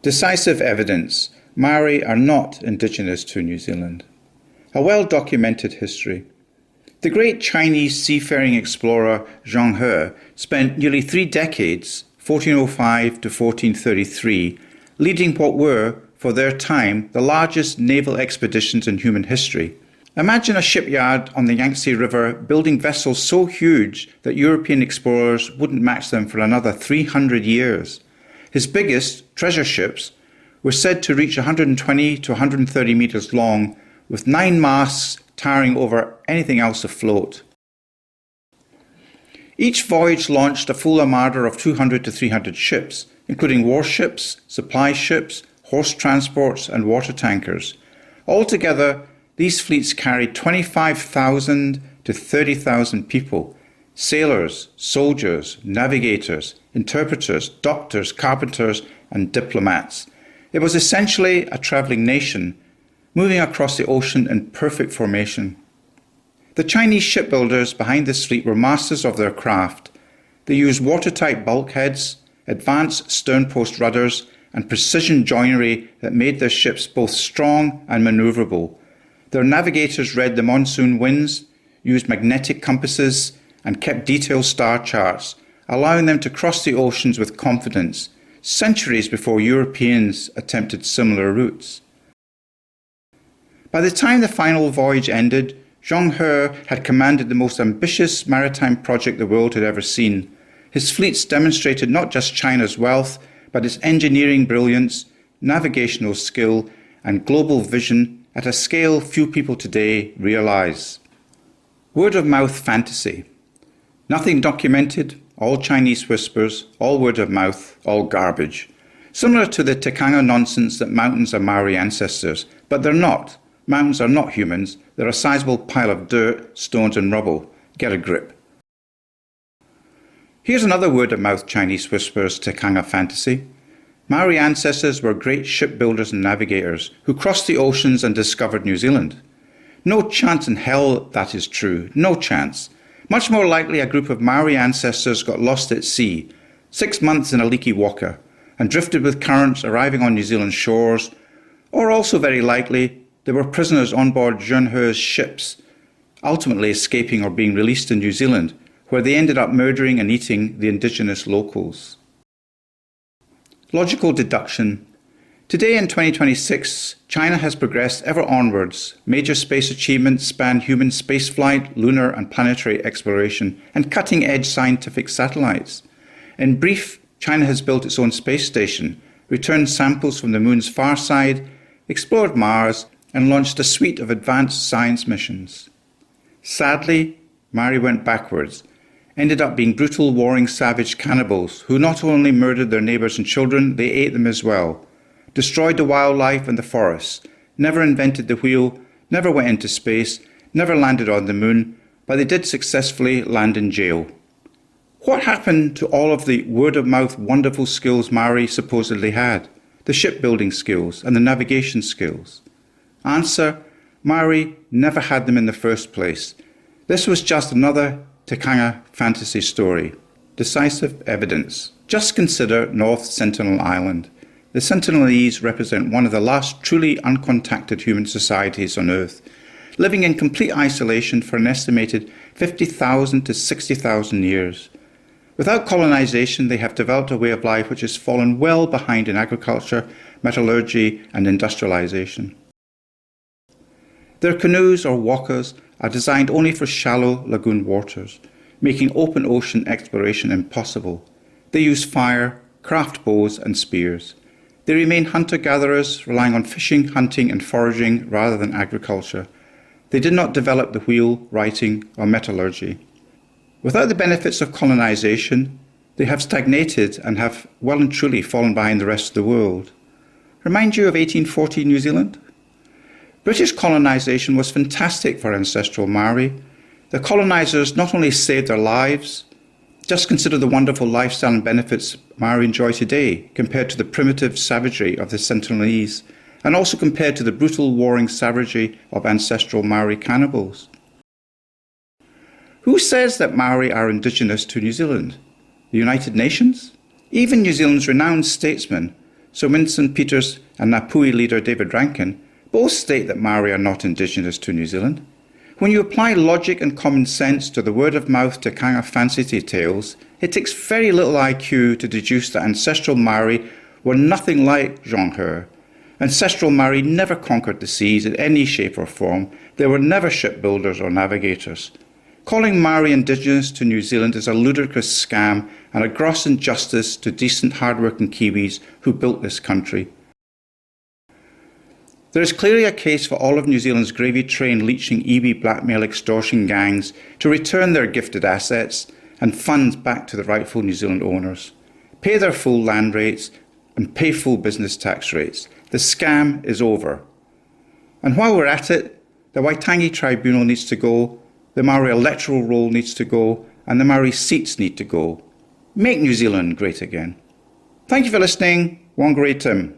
Decisive evidence. Māori are not indigenous to New Zealand. A well-documented history. The great Chinese seafaring explorer Zhang He spent nearly 3 decades, 1405 to 1433, leading what were, for their time, the largest naval expeditions in human history. Imagine a shipyard on the Yangtze River building vessels so huge that European explorers wouldn't match them for another 300 years. His biggest, treasure ships, were said to reach 120 to 130 metres long, with 9 masts towering over anything else afloat. Each voyage launched a full armada of 200 to 300 ships, including warships, supply ships, horse transports and water tankers. Altogether, these fleets carried 25,000 to 30,000 people: sailors, soldiers, navigators, interpreters, doctors, carpenters, and diplomats. It was essentially a travelling nation, moving across the ocean in perfect formation. The Chinese shipbuilders behind this fleet were masters of their craft. They used watertight bulkheads, advanced sternpost rudders, and precision joinery that made their ships both strong and manoeuvrable. Their navigators read the monsoon winds, used magnetic compasses, and kept detailed star charts, allowing them to cross the oceans with confidence, centuries before Europeans attempted similar routes. By the time the final voyage ended, Zhang He had commanded the most ambitious maritime project the world had ever seen. His fleets demonstrated not just China's wealth, but its engineering brilliance, navigational skill, and global vision at a scale few people today realise. Word-of-mouth fantasy. Nothing documented, all Chinese whispers, all word of mouth, all garbage. Similar to the tikanga nonsense that mountains are Māori ancestors, but they're not. Mountains are not humans, they're a sizable pile of dirt, stones and rubble. Get a grip. Here's another word-of-mouth Chinese whispers tikanga fantasy. Māori ancestors were great shipbuilders and navigators who crossed the oceans and discovered New Zealand. No chance in hell that is true, no chance. Much more likely a group of Māori ancestors got lost at sea, 6 months in a leaky walker, and drifted with currents arriving on New Zealand shores, or also very likely they were prisoners on board Zhang He's ships, ultimately escaping or being released in New Zealand, where they ended up murdering and eating the indigenous locals. Logical deduction. Today in 2026, China has progressed ever onwards. Major space achievements span human spaceflight, lunar and planetary exploration, and cutting-edge scientific satellites. In brief, China has built its own space station, returned samples from the moon's far side, explored Mars, and launched a suite of advanced science missions. Sadly, Māori went backwards, ended up being brutal, warring, savage cannibals who not only murdered their neighbours and children, they ate them as well, destroyed the wildlife and the forests, never invented the wheel, never went into space, never landed on the moon, but they did successfully land in jail. What happened to all of the word-of-mouth wonderful skills Māori supposedly had? The shipbuilding skills and the navigation skills? Answer: Māori never had them in the first place. This was just another tikanga fantasy story. Decisive evidence. Just consider North Sentinel Island. The Sentinelese represent one of the last truly uncontacted human societies on Earth, living in complete isolation for an estimated 50,000 to 60,000 years. Without colonisation, they have developed a way of life which has fallen well behind in agriculture, metallurgy and industrialisation. Their canoes or wakas are designed only for shallow lagoon waters, making open ocean exploration impossible. They use fire, craft bows and spears. They remain hunter-gatherers, relying on fishing, hunting and foraging rather than agriculture. They did not develop the wheel, writing or metallurgy. Without the benefits of colonisation, they have stagnated and have well and truly fallen behind the rest of the world. Remind you of 1840 New Zealand? British colonisation was fantastic for ancestral Māori. The colonisers not only saved their lives, just consider the wonderful lifestyle and benefits Māori enjoy today compared to the primitive savagery of the Sentinelese, and also compared to the brutal warring savagery of ancestral Māori cannibals. Who says that Māori are indigenous to New Zealand? The United Nations? Even New Zealand's renowned statesman, Sir Winston Peters and Ngāpuhi leader David Rankin both state that Māori are not Indigenous to New Zealand. When you apply logic and common sense to the word-of-mouth Te Kanga fancy tales, it takes very little IQ to deduce that ancestral Māori were nothing like Zhang. Ancestral Māori never conquered the seas in any shape or form. They were never shipbuilders or navigators. Calling Māori Indigenous to New Zealand is a ludicrous scam and a gross injustice to decent, hard-working Kiwis who built this country. There is clearly a case for all of New Zealand's gravy-trained leeching, iwi, blackmail, extortion gangs to return their gifted assets and funds back to the rightful New Zealand owners, pay their full land rates and pay full business tax rates. The scam is over. And while we're at it, the Waitangi Tribunal needs to go, the Māori Electoral Roll needs to go, and the Māori Seats need to go. Make New Zealand great again. Thank you for listening. WhangāreiTim.